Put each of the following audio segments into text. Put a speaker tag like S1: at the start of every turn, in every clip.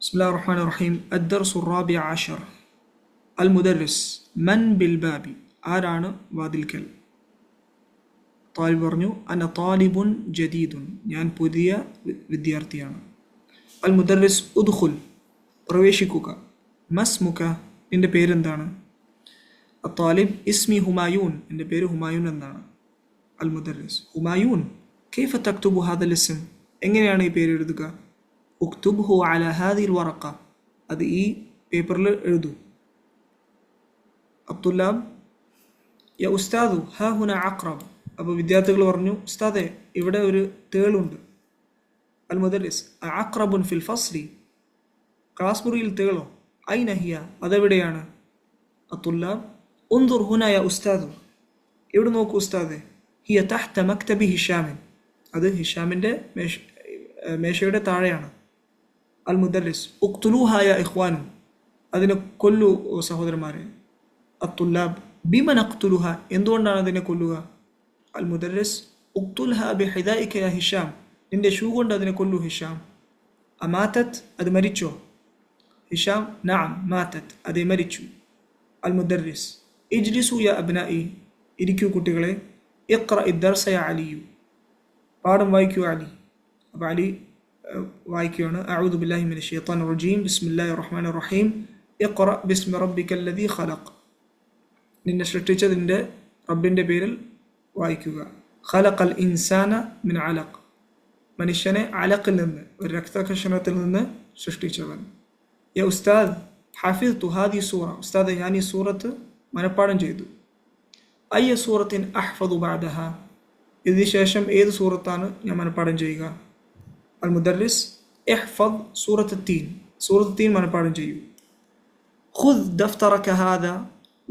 S1: بسم الله الرحمن الرحيم. الدرس الرابع عشر. المدرس من بالباب ആരാണ് വാതിൽക്കൽ. താലിബ് പറഞ്ഞു അന താലിബുൻ ജദീദുൻ, ഞാൻ പുതിയ വിദ്യാർത്ഥിയാണ്. അൽ മുദർരിസ് ഉദ്ഖുൽ, പ്രവേശിക്കുക. മസ്മുക, നിന്റെ പേരെന്താണ്. അത്താലിബ് ഇസ്മി ഹുമായൂൻ, എൻ്റെ പേര് ഹുമായൂൻ എന്നാണ്. അൽ മുദർരിസ് ഹുമായൂൻ കൈഫ തക്തുബു ഹാദൽ ഇസ്ം, എങ്ങനെയാണ് ഈ പേര് എഴുതുക. ഉക്തുബ്ഹു അലാ ഹാദിൽ വറഖ, അത് ഈ പേപ്പറിൽ എഴുതൂ. അബ്ദുല്ലാബ് യ ഉസ്താദു ഹാ ഹുന അഖ്റബ്, അപ്പോൾ വിദ്യാർത്ഥികൾ പറഞ്ഞു ഉസ്താദെ ഇവിടെ ഒരു തേളുണ്ട്. അൽ മുദർരിസ് അഖ്റബുൻ ഫിൽ ഫസ്ലി, ക്ലാസ് മുറിയിൽ തേളോ. ഐന ഹിയ, അതെവിടെയാണ്. അബ്ദുല്ലാബ് ഉൻദുർ ഹുന യ ഉസ്താദു, ഇവിടെ നോക്കൂ ഉസ്താദെ. ഹിയ തഹ്ത മക്തബി ഹിഷാമിൻ, അത് ഹിഷാമിൻ്റെ മേശയുടെ താഴെയാണ്. അൽ മുദർരിസ് ഉഖ്തുലൂഹ യ ഇഖ്വാനു, അതിനെ കൊല്ലൂ സഹോദരന്മാരെ. അത്തുല്ലാബ് ബിമ നഖ്തുലുഹ, എന്തുകൊണ്ടാണ് അതിനെ കൊല്ലുക. അൽ മുദർരിസ് ഉഖ്തുൽഹ ബിഹിദാഇക യ ഹിഷാം, നിന്റെ ഷൂ കൊണ്ട് അതിനെ കൊല്ലു ഹിഷാം. അമാതത്, അത് മരിച്ചോ. ഹിഷാം നഅം മാതത്, അതേ മരിച്ചു. അൽ മുദർരിസ് ഇജ്ലിസു യ അബ്നാഇ, ഇരിക്കൂ കുട്ടികളെ. ഇഖ്റ ഇദ്ദർസ യ അലിയു, പാഠം വായിക്കൂ അലി. അപ്പോൾ അലി വായിക്കുകയാണ്. അഊദു ബില്ലാഹി മിനശ് ശൈത്താനിർ റജീം ബിസ്മില്ലാഹിർ റഹ്മാനിർ റഹീം ഇഖ്റ ബിസ്മി റബ്ബിക്കൽ ലദീ ഖലഖ്, നിന്നെ സൃഷ്ടിച്ചതിൻ്റെ റബ്ബിൻ്റെ പേരിൽ വായിക്കുക. ഖലഖൽ ഇൻസാന മിൻ അലഖ്, മനുഷ്യനെ അലഖിൽ നിന്ന്, ഒരു രക്തകഷണത്തിൽ നിന്ന് സൃഷ്ടിച്ചവൻ. യ ഉസ്താദ് ഹഫിദ്തു ഹാദി സൂറ, ഉസ്താദ് ഞാൻ ഈ സൂറത്ത് മനഃപ്പാഠം ചെയ്തു. അയ്യ സൂറത്തിൻ അഹ്ഫദു ബഅദഹ, ഇതിന് ശേഷം ഏത് സൂറത്താണ് ഞാൻ മനഃപ്പാഠം ചെയ്യുക. അൽ മുദർരിസ് ഇഹ്ഫദ് സൂറത്ത് തീൻ, സൂറത്ത് തീൻ മനഃപ്പാഠം ചെയ്യൂ. ഖുദ് ദഫ്തറക ഹാദ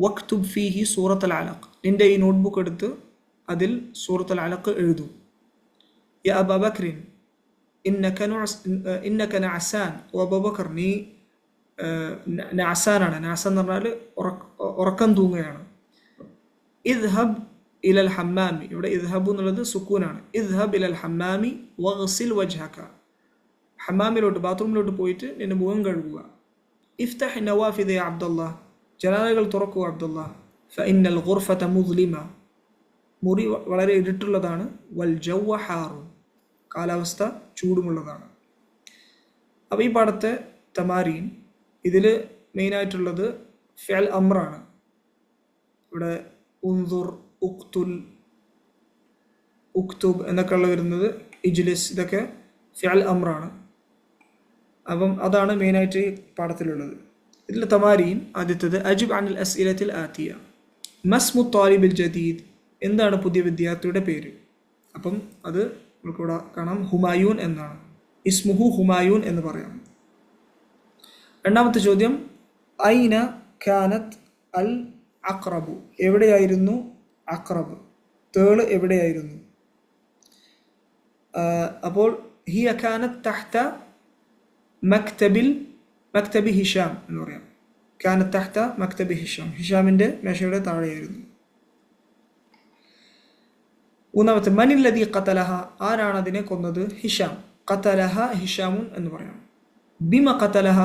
S1: വക്തുബ് ഫീഹി സൂറത്തുൽ അലഖ്, നിന്റെ ഈ നോട്ട്ബുക്ക് എടുത്ത് അതിൽ സൂറത്തുൽ അലഖ് എഴുതൂ. യ അബാ ബക്രിൻ ഇന്നക നഅസാൻ, ഓ അബൂബക്കർ നീ നഅസാനാണ്. നഅസാൻ എന്ന് പറഞ്ഞാൽ ഉറക്കം തൂങ്ങുകയാണ്. ഇദ്ഹബ് ഇലൽ ഹമ്മാമി, ഇവിടെ ഇദ്ഹബു എന്നുള്ളത് സുക്കൂനാണ്. ഇദ്ഹബ് ഇലൽ ഹമ്മാമി വഗ്സിൽ വജ്ഹക, ഹമ്മാമിലോട്ട് ബാത്റൂമിലോട്ട് പോയിട്ട് നിന്റെ മുഖം കഴുകുക. ഇഫ്തഹ് നവാഫിദ യ അബ്ദുല്ലാഹ്, ജനാലകൾ തുറക്കുക അബ്ദുല്ലാഹ്. ഫഇന്നൽ ഗുർഫത മുസ്ലിമ, മുറി വളരെ ഇരുട്ടുള്ളതാണ്. വൽ ജവ്വ ഹാറുൻ, കാലാവസ്ഥ ചൂടുമുള്ളതാണ്. അപ്പോൾ ഈ പാഠത്തെ തമാരീൻ, ഇതിൽ മെയിനായിട്ടുള്ളത് ഫിഅൽ അമ്രാണ്. ഇവിടെ ഉൻദുർ, ഉക്തുൽ, ഉക്തുബ് എന്നൊക്കെയുള്ള വരുന്നത്, ഇജ്ലിസ്, ഇതൊക്കെ ഫിഅൽ അമ്രാണ്. അപ്പം അതാണ് മെയിനായിട്ട് ഈ പാഠത്തിലുള്ളത്. ഇതിൽ തമാരീൻ ആദ്യത്തേത് അജിബ് അനിൽ അസ്ഇലത്തിൽ ആതിയ. മസ്മു താലിബിൽ ജദീദ്, എന്താണ് പുതിയ വിദ്യാർത്ഥിയുടെ പേര്. അപ്പം അത് നമുക്കിവിടെ കാണാം, ഹുമായൂൻ എന്നാണ്. ഇസ്മുഹു ഹുമായൂൻ എന്ന് പറയാം. രണ്ടാമത്തെ ചോദ്യം ഐന കാനത്ത് അൽ അഖ്റബു, എവിടെയായിരുന്നു അഖ്റബ്, തേള് എവിടെയായിരുന്നു. അപ്പോൾ ഹിയ കാനത്ത് തഹ്ത മക്തബി ഹിഷാം എന്ന് പറയാം. കാനത്ത് തഹ്ത മക്തബി ഹിഷാം, ഹിഷാമിൻ്റെ മേശയുടെ താഴെയായിരുന്നു. മൂന്നാമത്തെ മനില്ലദീ ഖതലഹ, ആരാണ് അതിനെ കൊന്നത്. ഹിഷാം. ഖതലഹ ഹിഷാമുൻ എന്ന് പറയാം. ബിമ ഖതലഹ,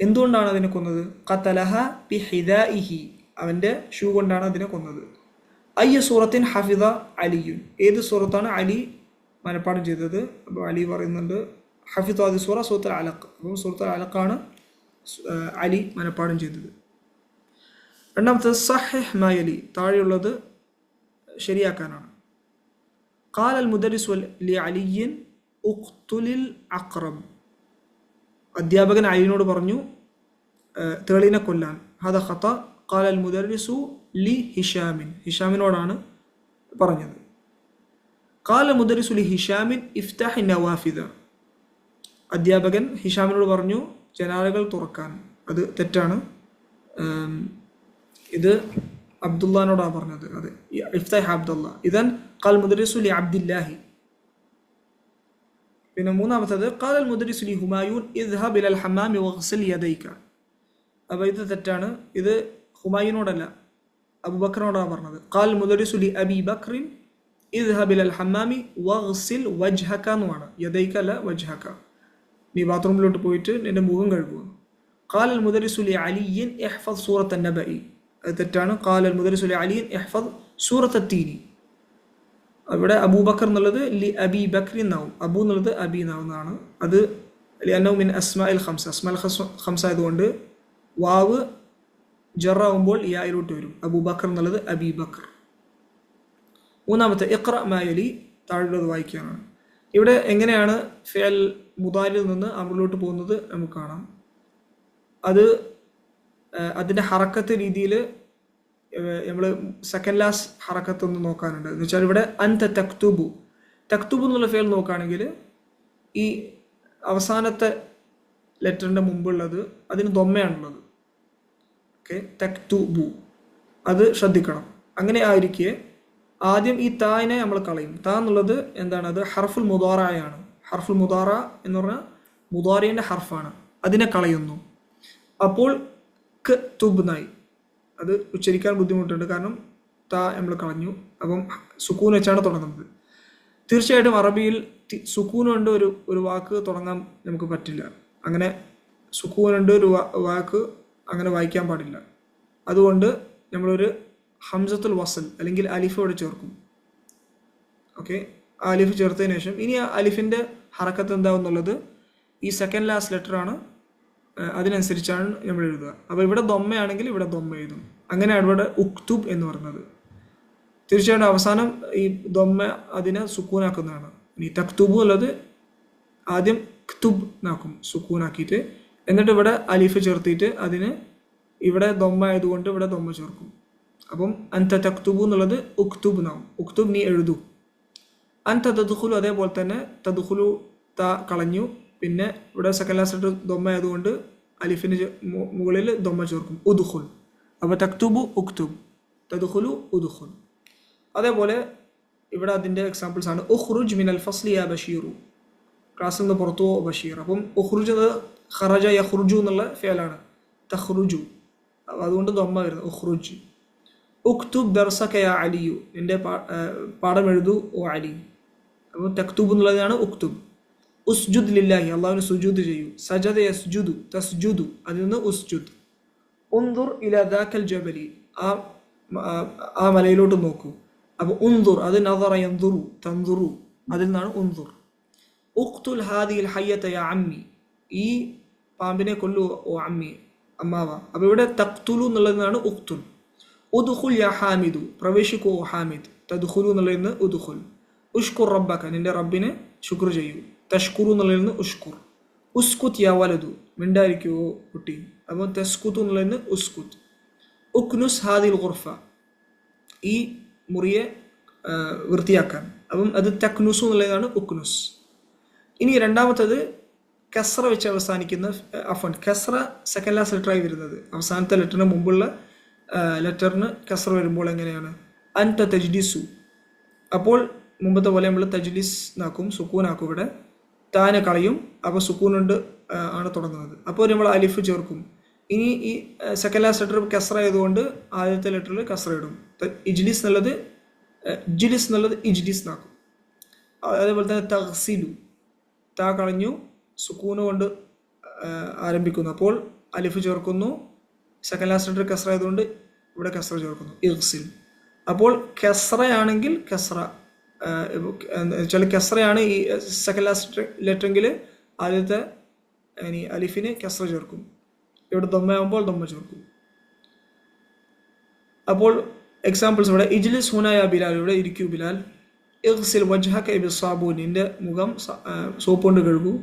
S1: എന്തുകൊണ്ടാണ് അതിനെ കൊന്നത്. ഖതലഹ ബിഹിദാഇഹി, അവൻ്റെ ഷൂ കൊണ്ടാണ് അതിനെ കൊന്നത്. അയ്യ സൂറത്തിൻ ഹഫിദ അലിയുൻ, ഏത് സൂറത്താണ് അലി മനഃപ്പാഠം ചെയ്തത്. അപ്പോൾ അലി പറയുന്നുണ്ട് ഹഫിദ ആദി സൂറ സൂറത്തുൽ അലഖ്, അപ്പോൾ സൂറത്തുൽ അലഖാണ് അലി മനഃപ്പാഠം ചെയ്തത്. രണ്ടാമത്തത് സഹിഹ് മാ യലി, താഴെയുള്ളത് ശരിയാക്കാനാണ്. ഖാല അൽ മുദർരിസു ലി അലിയിൻ ഉഖ്തുലിൽ അഖ്റബ്, അധ്യാപകൻ അലിനോട് പറഞ്ഞു തേളിനെ കൊല്ലാൻ. ഹദ ഖത. ഖാല അൽ മുദർരിസു ലി ഹിഷാമിൻ, ഹിഷാമിനോടാണ് പറഞ്ഞത്. ഖാല മുദർരിസു ലി ഹിഷാമിൻ ഇഫ്തഹ് നവാഫിദ, അധ്യാപകൻ ഹിഷാമിനോട് പറഞ്ഞു ജനാലകൾ തുറക്കാൻ. അത് തെറ്റാണ്. ഇത് അബ്ദുല്ലാനോടാണ് പറഞ്ഞത്. അതെ, ഇഫ്തഹ് അബ്ദുല്ല. ഇദൻ ഖാൽ മുദർരിസു ലി അബ്ദില്ലാഹി. പിന്നെ മൂന്നാമത്തത് ഖാല അൽ മുദർരിസു ലി ഹുമായൂൻ ഇദ്ഹബ് ഇലൽ ഹമ്മാമി വഗ്സിൽ യദൈക. അപ്പോൾ ഇത് തെറ്റാണ്. ഇത് ഹുമായൂനോടല്ല, അബൂബക്കറിനോടാണ് പറഞ്ഞത്. ഖാൽ മുദർരിസു ലി അബി ബക്രിൻ ഇദ്ഹബ് ഇലൽ ഹമ്മാമി വഗ്സിൽ വജ്ഹക എന്നുമാണ്, യദൈക അല്ല വജ്ഹക. നീ ബാത്റൂമിലോട്ട് പോയിട്ട് നിന്റെ മുഖം കഴുകുക. ഖാലൽ മുദരിസു ലി അലിയിൻ ഇഹ്ഫദ് സൂറത്ത് നബഇ. അത് തെറ്റാണ്. ഖാലൽ മുദരിസു ലി അലിയിൻ ഇഹ്ഫദ് സൂറത്ത് തീനി. അവിടെ അബൂബക്കർ എന്നുള്ളത് ലി അബി ബക്രി എന്നാവും. അബു എന്നുള്ളത് അബി എന്നാവുന്നതാണ്. അത് ലിഅന്നഹു മിൻ അസ്മാഇൽ ഖംസ. അസ്മാഇൽ ഖംസ ആയതുകൊണ്ട് വാവ് ജറാവുമ്പോൾ യായിലോട്ട് വരും. അബൂബക്കർ എന്നുള്ളത് അബി ബക്കർ. മൂന്നാമത്തെ ഇഖ്റ മാ യലി, താഴെയുള്ളത് വായിക്കാനാണ്. ഇവിടെ എങ്ങനെയാണ് ഫിഅൽ മുദാരിയിൽ നിന്ന് അമറിലോട്ട് പോകുന്നത് നമുക്ക് കാണാം. അത് അതിൻ്റെ ഹറക്കത്ത് രീതിയിൽ നമ്മൾ സെക്കൻഡ് ലാസ്റ്റ് ഹറക്കത്ത് ഒന്ന് നോക്കാനുണ്ട്. എന്ന് വെച്ചാൽ ഇവിടെ അൻത തക്തുബു, തക്തുബു എന്നുള്ള ഫിഅൽ നോക്കുകയാണെങ്കിൽ ഈ അവസാനത്തെ ലെറ്ററിൻ്റെ മുമ്പുള്ളത് അതിന് ദൊമ്മയാണുള്ളത്. ഓക്കെ, തക്തുബു, അത് ശ്രദ്ധിക്കണം. അങ്ങനെ ആയിരിക്കെ ആദ്യം ഈ തായിനെ നമ്മൾ കളയും. താ എന്നുള്ളത് എന്താണ്? അത് ഹർഫുൽ മുദാറയാണ്. ഹർഫുൽ മുദാറ എന്ന് പറഞ്ഞാൽ മുദാറിൻ്റെ ഹർഫാണ്. അതിനെ കളയുന്നു. അപ്പോൾ ക തുബ്നായി, അത് ഉച്ചരിക്കാൻ ബുദ്ധിമുട്ടുണ്ട്, കാരണം താ നമ്മൾ കളഞ്ഞു. അപ്പം സുക്കൂൻ വെച്ചാണ് തുടങ്ങുന്നത്. തീർച്ചയായിട്ടും അറബിയിൽ സുക്കൂൻ കൊണ്ട് ഒരു വാക്ക് തുടങ്ങാൻ നമുക്ക് പറ്റില്ല. അങ്ങനെ സുക്കൂൻ കൊണ്ട് ഒരു വാക്ക് അങ്ങനെ വായിക്കാൻ പാടില്ല. അതുകൊണ്ട് നമ്മളൊരു ഹംസത്തുൽ വസൽ അല്ലെങ്കിൽ അലിഫ് ഇവിടെ ചേർക്കും. ഓക്കെ, ആ അലിഫ് ചേർത്തതിന് ശേഷം ഇനി ആ അലിഫിൻ്റെ ഹറക്കത്ത് എന്താവുന്നുള്ളത് ഈ സെക്കൻഡ് ലാസ്റ്റ് ലെറ്ററാണ്, അതിനനുസരിച്ചാണ് നമ്മൾ എഴുതുക. അപ്പോൾ ഇവിടെ ദൊമ്മയാണെങ്കിൽ ഇവിടെ ദൊമ്മ എഴുതും. അങ്ങനെയാണ് ഇവിടെ ഉക്തുബ് എന്ന് പറയുന്നത്. തീർച്ചയായിട്ടും അവസാനം ഈ ദൊമ്മ അതിനെ സുക്കൂനാക്കുന്നതാണ്. ഇനി തക്തുബു ഉള്ളത് ആദ്യം ക്തുബ് നാക്കും, സുക്കൂനാക്കിയിട്ട്, എന്നിട്ട് ഇവിടെ അലിഫ് ചേർത്തിട്ട് അതിന് ഇവിടെ ദൊമ്മ ആയതുകൊണ്ട് ഇവിടെ ദൊമ്മ ചേർക്കും. അപ്പം അൻത തക്തുബു എന്നുള്ളത് ഉക്തുബ് നാവും. ഉക്തുബ്, നീ എഴുതൂ. അൻത തദ്ഖുലു, അതേപോലെ തന്നെ തദ്ഖുലു ത കളഞ്ഞു. പിന്നെ ഇവിടെ സെക്കൻഡ് ലാസ്റ്റ് ദൊമ്മ ആയതുകൊണ്ട് അലിഫിന് മുകളിൽ ദൊമ്മ ചേർക്കും, ഉദ്ഖുൽ. അപ്പോൾ തക്തുബു ഉക്തുബ്, തദ്ഖുലു ഉദ്ഖുൽ. അതേപോലെ ഇവിടെ അതിൻ്റെ എക്സാമ്പിൾസ് ആണ്. ഉഖ്റുജ് മിനൽ ഫസ്ലി യാ ബഷീറു, ക്ലാസ്സിൽ നിന്ന് പുറത്തു പോ ബഷീർ. അപ്പം ഉഖ്റുജ് എന്നത് ഖറജ യഖ്റുജു എന്നുള്ള ഫിഅലാണ്. തഖ്റുജു, അതുകൊണ്ട് ദൊമ്മ വരുന്നത് ഉഖ്റുജ്. ഉക്തുബ് ദർസക യാ അലിയു, നിന്റെ പാഠം എഴുതൂ ഓ അലി. അപ്പോൾ തക്തുബ് എന്നുള്ളതാണ് ഉക്തുബ്. ഉസ്ജുദ് ലില്ലാഹി, അള്ളാഹുവിന് സുജൂദ് ചെയ്യൂ. സജദ യസ്ജുദു, തസ്ജുദു, അതിൽ നിന്ന് ഉസ്ജുദ്. ഉൻദുർ ഇലാ ദാക്കൽ ജബലി, ആ മലയിലോട്ട് നോക്കൂ. അപ്പോൾ ഉൻദുർ, അത് നദറ യൻദുറു, തൻദുറു, അതിൽ നിന്നാണ് ഉൻദുർ. ഉഖ്തുൽ ഹാദിഹിൽ ഹയ്യത യാ അമ്മി, ഈ പാമ്പിനെ കൊല്ലു ഓ അമ്മി, അമ്മാവ. അപ്പോൾ ഇവിടെ തഖ്തുലു എന്നുള്ളതിനാണ് ഉഖ്തുൽ. ഉദ്ഖുൽ യാ ഹാമിദു, പ്രവേശിക്കൂ ഓ ഹാമിദ്. തദ്ഖുലു എന്നുള്ളതിൽ നിന്ന് ഉദ്ഖുൽ. ഉഷ്കുർ റബ്ബക, നിന്റെ റബ്ബിനെ ശുക്ർ ചെയ്യൂ. തഷ്കുറു എന്നുള്ളതിൽ നിന്ന് ഉഷ്കുർ. ഉസ്കുത് യാ വലതു, മിണ്ടായിരിക്കുവോ കുട്ടി. അപ്പോൾ തസ്കുതു എന്നുള്ളതിൽ നിന്ന് ഉസ്കുത്. ഉക്നുസ് ഹാദിൽ ഖുർഫ, ഈ മുറിയെ വൃത്തിയാക്കാൻ. അപ്പം അത് തക്നുസു എന്നുള്ളതാണ് ഉക്നുസ്. ഇനി രണ്ടാമത്തത് കസ്ര വെച്ച് അവസാനിക്കുന്ന അഫൻ. കസ്ര സെക്കൻഡ് ലാസ്റ്റ് ലെറ്ററായി വരുന്നത്. അവസാനത്തെ ലെറ്ററിന് മുമ്പുള്ള ലെറ്ററിന് കസ്ര വരുമ്പോൾ എങ്ങനെയാണ്? അൻത തജ്ലിസു. അപ്പോൾ മുമ്പത്തെ പോലെ നമ്മൾ തജ്ലിസ് നാക്കും, സുക്കൂനാക്കും. ഇവിടെ താനെ കളയും. അപ്പോൾ സുക്കൂൻ കൊണ്ട് ആണ് തുടങ്ങുന്നത്. അപ്പോൾ നമ്മൾ അലിഫ് ചേർക്കും. ഇനി ഈ സെക്കൻഡ് ലാസ്റ്റ് ലെറ്റർ കസ്ര ആയതുകൊണ്ട് ആദ്യത്തെ ലെറ്ററിൽ കസ്ര ഇടും. ഇജ്ലിസ് എന്നുള്ളത് ജിലിസ് എന്നുള്ളത് ഇജ്ലിസ് നാക്കും. അതേപോലെ തന്നെ തഗ്സിലു, താ കളഞ്ഞു, സുക്കൂന് കൊണ്ട് ആരംഭിക്കുന്നു. അപ്പോൾ അലിഫ് ചേർക്കുന്നു. സെക്കൻഡ് ലാസ്റ്റ് ലെറ്റർ കസ്ര ആയതുകൊണ്ട് ഇവിടെ കസ്ര ചേർക്കുന്നു, ഇഗ്സിൽ. അപ്പോൾ കസ്രയാണെങ്കിൽ കസ്ര വെച്ചാൽ കസ്രയാണ് ഈ സെക്കൻഡ് ലാസ്റ്റ് ലെറ്ററെങ്കിൽ ആദ്യത്തെ ഇനി അലിഫിന് കസ്ര ചേർക്കും. ഇവിടെ ദൊമ്മയാകുമ്പോൾ ദൊമ്മ ചേർക്കും. അപ്പോൾ എക്സാമ്പിൾസ് ഇവിടെ ഇജ്ലിസ് ഹുന യാ ബിലാൽ, ഇവിടെ ഇരിക്കൂ ബിലാൽ. ഇഗ്സിൽ വജ്ഹക ബിസ്സാബൂൻ, നിന്റെ മുഖം സോപ്പ് കൊണ്ട് കഴുകൂ.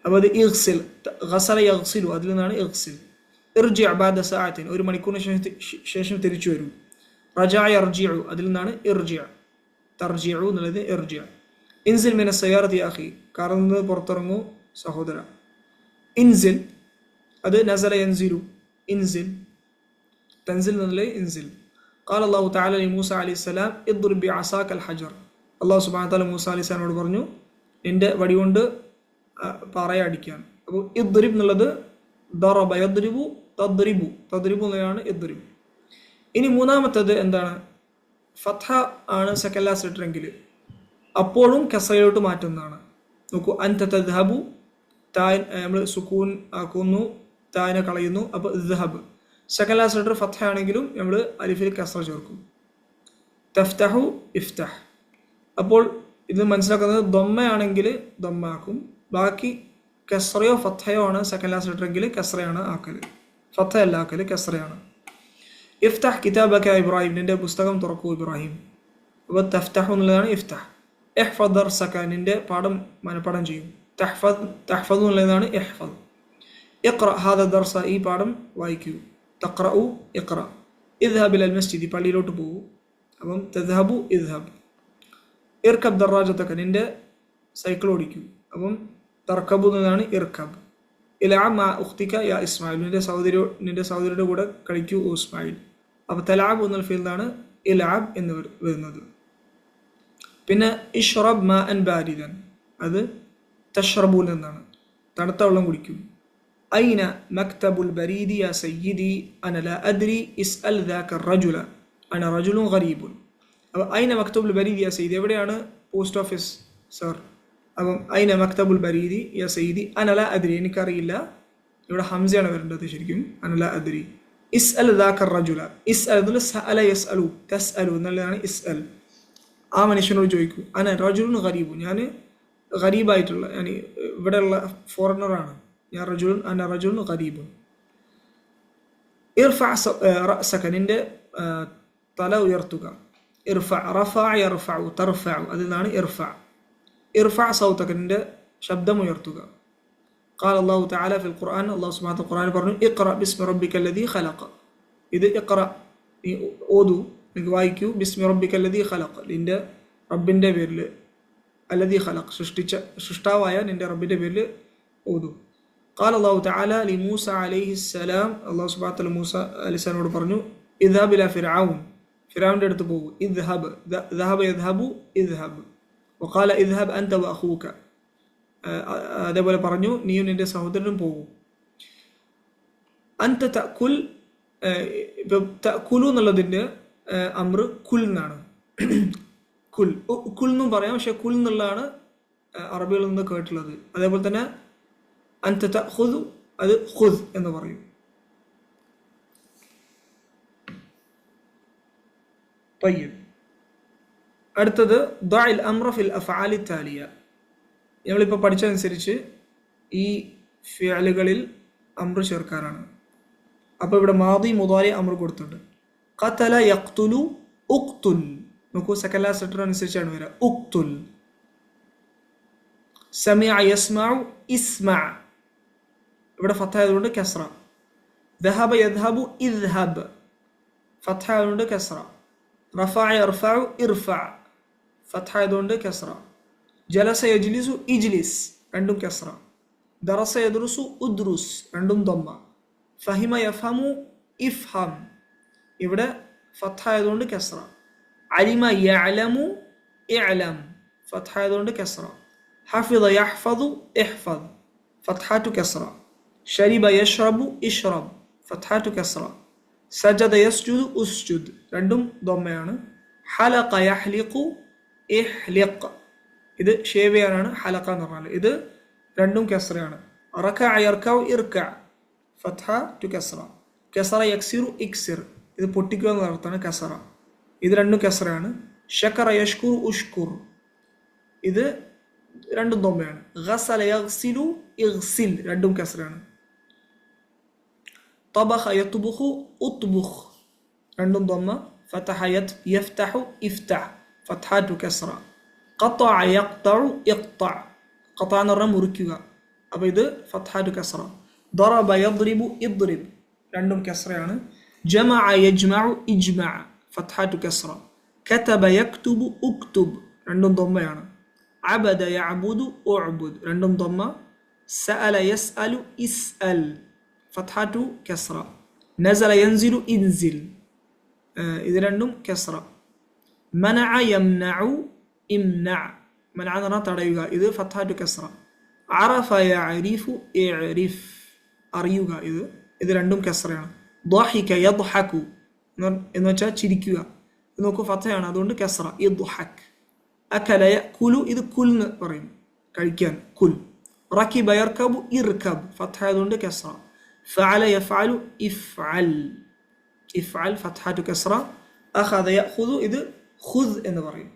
S1: അപ്പോൾ അത് ഇഗ്സിൽ. ഗസല യഗ്സിലു, അതിൽ നിന്നാണ് ഇഗ്സിൽ. ഇർജി ബഅദ സഅത്തിൻ, ഒരു മണിക്കൂറിന് ശേഷം തിരിച്ചു വരൂ. റജഅ യർജിഉ, അതിൽ നിന്നാണ് ഇർജി. തർജിഉ എന്നുള്ളത് ഇർജി. ഇൻസിൽ മിന സയ്യാറത്തി യാ അഖി, കാറിൽ നിന്ന് പുറത്തിറങ്ങൂ സഹോദര. ഇൻസിൽ, അത് നസല യൻസിലു, ഇൻസിൽ. തൻസിൽ എന്നുള്ളത് ഇൻസിൽ. ഖാല അല്ലാഹു തആല മൂസ അലൈഹിസ്സലാം ഇദ്റിബ് ബിഅസാക അൽ ഹജർ. അല്ലാഹു സുബ്ഹാനഹു വ തആല മൂസ അലൈഹിസ്സലാമോട് പറഞ്ഞു, നിന്റെ വടി കൊണ്ട് പാറയെ അടിക്കാൻ. അപ്പോൾ ഇദ്റിബ് എന്നുള്ളത് ദറബ യദ്രിബു തദ്രിബു, തദ്രിബു എന്നതാണ് ഇദ്രിബ്. ഇനി മൂന്നാമത്തത് എന്താണ്? ഫത്ഹ ആണ് സെക്കൻഡ് ലാസ്റ്റ് ലെറ്റർ എങ്കിൽ അപ്പോഴും കസ്രയിലോട്ട് മാറ്റുന്നതാണ്. നോക്കൂ, അൻത തദ്ഹബു, തായ് നമ്മൾ സുക്കൂൻ ആക്കുന്നു, തായനെ കളയുന്നു. അപ്പോൾ ഇദ്ഹബ്. സെക്കൻഡ് ലാസ്റ്റ് ലെറ്റർ ഫത്ഹ ആണെങ്കിലും നമ്മൾ അലിഫിൽ കസ്ര ചേർക്കും. തഫ്തഹു ഇഫ്തഹ്. അപ്പോൾ ഇത് മനസ്സിലാക്കുന്നത് ദൊമ്മയാണെങ്കിൽ ദൊമ്മാക്കും, ബാക്കി കസ്രയോ ഫത്തഹയോ ആണ് സെക്കൻഡ് ലാസ്റ്റ് ലെറ്റർ എങ്കിൽ കസ്രയാണ് ആക്കൽ, ഫത്തഹല്ല ആക്കൽ, കസ്രയാണ്. ഇഫ്തഹ് കിതാബക ഇബ്രാഹിം, നിന്റെ പുസ്തകം തുറക്കൂ ഇബ്രാഹിം. അപ്പോൾ തഫ്തഹു എന്നുള്ളതാണ് ഇഫ്തഹ്. ഇഹ്ഫദ് ദർസക, നിന്റെ പാഠം മനഃപ്പാഠം ചെയ്യും. തഹ്ഫദു എന്നുള്ളതാണ് ഇഹ്ഫദ്. ഇഖ്റ ഹാദ ദർസ, ഈ പാഠം വായിക്കൂ. തഖ്റഉ ഇഖ്റ. ഇദ്ഹബ് ഇലൽ മസ്ജിദ്, പള്ളിയിലോട്ട് പോകൂ. അപ്പം തദ്ഹബു ഇദ്ഹബ്. ഇർകബ് ദറാജതക, നിന്റെ സൈക്കിൾ ഓടിക്കൂ. അപ്പം തർക്കബു എന്നതാണ് ഇർകബ്. ഇലഅബ് മഅ ഉഖ്തിക യാ ഇസ്മായിൽ, നിന്റെ സഹോദരിയുടെ കൂടെ കളിക്കൂ ഓ ഇസ്മായിൽ. അപ്പോൾ തലഅബ് എന്നുള്ള ഫീൽഡാണ് ഇലഅബ് എന്ന് വരുന്നത്. പിന്നെ ഇഷ്റബ് മാഅൻ ബാരിദൻ, അത് തഷ്റബൂൻ എന്നാണ്, തണുത്ത വെള്ളം കുടിക്കും. ഐന മക്തബുൽ ബരീദി യാ സയ്യിദി അന ലാ അദ്രി ഇസ്അൽ ദാക റജുല അന റജുലുൻ ഗരീബുൻ. അപ്പോൾ ഐന മക്തബുൽ ബരീദി യാ സയ്യിദി, എവിടെയാണ് പോസ്റ്റ് ഓഫീസ് സർ? അപ്പം ഐന മക്തബുൽ ബരീദി യാ സയ്യിദി അന ലാ അദ്രി, എനിക്കറിയില്ല. ഇവിടെ ഹംസയാണ് വരേണ്ടത് ശരിക്കും, അന ലാ അദ്രി. ഇസ്അൽ ദാക റജുല, ഇസ്അൽ എന്നുള്ള സഅല യസ്അലു, തസ്അലു എന്നുള്ളതാണ് ഇസ്അൽ. ആ മനുഷ്യനോട് ചോദിക്കൂ. അന റജുലുൻ ഗരീബു, ഞാൻ ഗരീബായിട്ടുള്ള, ഞാൻ ഇവിടെയുള്ള ഫോറിനറാണ് ഞാൻ. റജുലുൻ അന റജുലുൻ ഗരീബുൻ. ഇർഫഅ റഅസക, നിന്റെ തല ഉയർത്തുക. ഇർഫഅ റഫഅ യർഫഉ തർഫഉ, അതിൽ നിന്നാണ് ഇർഫഅ. ഇർഫഅ സൗതക, നിന്റെ ശബ്ദം ഉയർത്തുക. ഖാല അല്ലാഹു തആല ഫിൽ ഖുർആൻ, അല്ലാഹു സുബ്ഹാനഹു വ തആല ഖുർആനിൽ പറഞ്ഞു ഇഖ്റ ബിസ്മി റബ്ബിക്കൽ ലദീ ഖലഖ. ഇത് ഇഖ്റ, നീ ഓതു, നിങ്ങൾക്ക് വായിക്കൂ. ബിസ്മി റബ്ബിക്കൽ ലദീ ഖലഖ, നിന്റെ റബ്ബിൻ്റെ പേരിൽ. അല്ലദീ ഖലഖ്, സൃഷ്ടാവായ നിന്റെ റബ്ബിൻ്റെ പേരിൽ ഓതു. ഖാല അല്ലാഹു തആല ലി മൂസ അലൈഹിസ്സലാം, അല്ലാഹു സുബ്ഹാനഹു വ തആല മൂസ അലൈഹിസ്സലാമോട് പറഞ്ഞു ഇദ്ഹബ് ഇലാ ഫിർഔൻ, ഫിർഔന്റെ അടുത്ത് പോകും. ഇദ്ഹബ്, ദഹബ യദ്ഹബു ഇദ്ഹബ്. വഖാല ഇദ്ഹബ് അൻത വ അഖൂക, അതേപോലെ പറഞ്ഞു നീയും നിന്റെ സഹോദരനും പോകും. അൻത തഅകുൽ, തഅകുലു എന്നുള്ളതിൻ്റെ അമ്ര കുൽ എന്നാണ്. കുൽ കുൽ എന്നും പറയാം, പക്ഷെ കുൽ എന്നുള്ളതാണ് അറബികളിൽ നിന്ന് കേട്ടിട്ടുള്ളത്. അതേപോലെ തന്നെ അൻത തഅഖുദു, അത് ഖുദ് എന്ന് പറയും. طيب, അടുത്തത് ദഅൽ അംറ ഫിൽ അഫ്ആലി താലിയ. നമ്മളിപ്പോൾ പഠിച്ചതനുസരിച്ച് ഈ ഫിഅലുകളിൽ അംർ ചേർക്കാനാണ്. അപ്പോൾ ഇവിടെ മാദി മുദാരി അംർ കൊടുത്തിട്ടുണ്ട്. ഖതല യഖ്തുലു ഉഖ്തുൽ, നോക്കൂ സെക്കൻഡ് ലാസ്റ്റ് ലെറ്റർ അനുസരിച്ചാണ് വരിക. ഉഖ്തുൽ. സമിഅ യസ്മഉ ഇസ്മഅ, ഇവിടെ ഫത്ഹ ആയതുകൊണ്ട് കസ്ര. ദഹബ യദ്ഹബു ഇദ്ഹബ്, ഫത്ഹ ആയതുകൊണ്ട് കസ്ര. റഫഅ യർഫഉ ഇർഫഅ, ഫത്ഹ ആയതുകൊണ്ട് കസ്ര. ജലസ യജ്ലിസു ഇജ്ലിസ്, രണ്ടും കസ്ര. ദറസ യദ്റുസു ഉദ്റുസ്, രണ്ടും ദമ്മ. ഫഹിമ യഫഹമു ഇഫ്ഹം, ഇവിടെ ഫത്ഹ ആയതുകൊണ്ട് കസ്ര. അലിമ യഅലമു ഇഅലം, ഫത്ഹ ആയതുകൊണ്ട് കസ്ര. ഹഫിദ യഹ്ഫദു ഇഹ്ഫദ്, ഫത്ഹatu കസ്ര. ശരിബ യശ്റബു ഇഷ്റബ്, ഫത്ഹatu കസ്ര. സജദ യസ്ജുദു ഉസ്ജുദ്, രണ്ടും ദമ്മയാണ്. ഹലഖ യഹ്ലിഖു ഇഹ്ലിഖ്, ഇത് ഷേവ് ചെയ്യാനാണ് ഹലഖ എന്ന് പറഞ്ഞാൽ. ഇത് രണ്ടും കസ്രയാണ്. റകഅ യർകഉ ഇർകഅ, ഫത്ഹ ടു കസ്ര. കസ്ര യക്സിറു ഇക്സിർ, ഇത് പൊട്ടിക്കുക എന്ന അർത്ഥമാണ് കസ്ര. ഇത് രണ്ടും കസ്രയാണ്. ശകറ യഷ്കുറു ഉഷ്കുർ, ഇത് രണ്ടും ദമ്മയാണ്. ഗസല യഗ്സിലു ഇഗ്സിൽ, രണ്ടും കസ്രയാണ്. طبخ يطبخ اطبخ, രണ്ടും ദമ്മ. ഫതഹ യഫ്തഹു ഇഫ്തഹ്, ഫത്ഹatu കസ്ര. ഖതഅ യഖ്തഉ ഇഖ്തഅ, ഖതഅ എന്ന് പറഞ്ഞാൽ മുറിക്കുക, അപ്പോൾ ഇത് ഫത്ഹatu കസ്ര. ضرب يضرب ഇദ്രിബ്, രണ്ടും കസ്രയാണ്. ജമഅ യജ്മഉ ഇജ്മഅ, ഫത്ഹatu കസ്ര. കതബ യക്തുബു ഉക്തുബ്, രണ്ടും ദമ്മയാണ്. അബദ യഅബുദു ഉഅ്ബുദ്, രണ്ടും ദമ്മ. സഅല യസ്അലു ഇസ്അൽ, ഫത്ഹatu കസ്ര. നസല യൻസിലു ഇൻസിൽ, ഇത് രണ്ടും കസ്ര. മനഅ യംനഉ ഇംനഅ, മനഅ എന്ന് പറഞ്ഞാൽ തടയുക, ഇത് ഫത്ഹatu കസ്ര. അറഫ യഅരിഫു ഇഅരിഫ്, അറിയുക, ഇത് രണ്ടും കസ്രയാണ്. ضحك يضحك എന്ന് വെച്ചാൽ ചിരിക്കുക, ഇത് നോക്കൂ ഫത്ഹയാണ്, അതുകൊണ്ട് കസ്ര. ഇദ്ഹക്. അകല യഅകുലു, ഇത് കുൽ എന്ന് പറയും, കഴിക്കാൻ, കുൽ. റക്കിബ യർകബു ഇർകബ് ഫത്ഹ ആയതുകൊണ്ട് കസ്റ. ഫഅല യഫ്അലു ഇഫ്അൽ. ഇഫ്അൽ ഫത്ഹതു കസ്റ. അഖദ യഅഖുദു ഇത് ഖുദ് എന്ന് പറയും.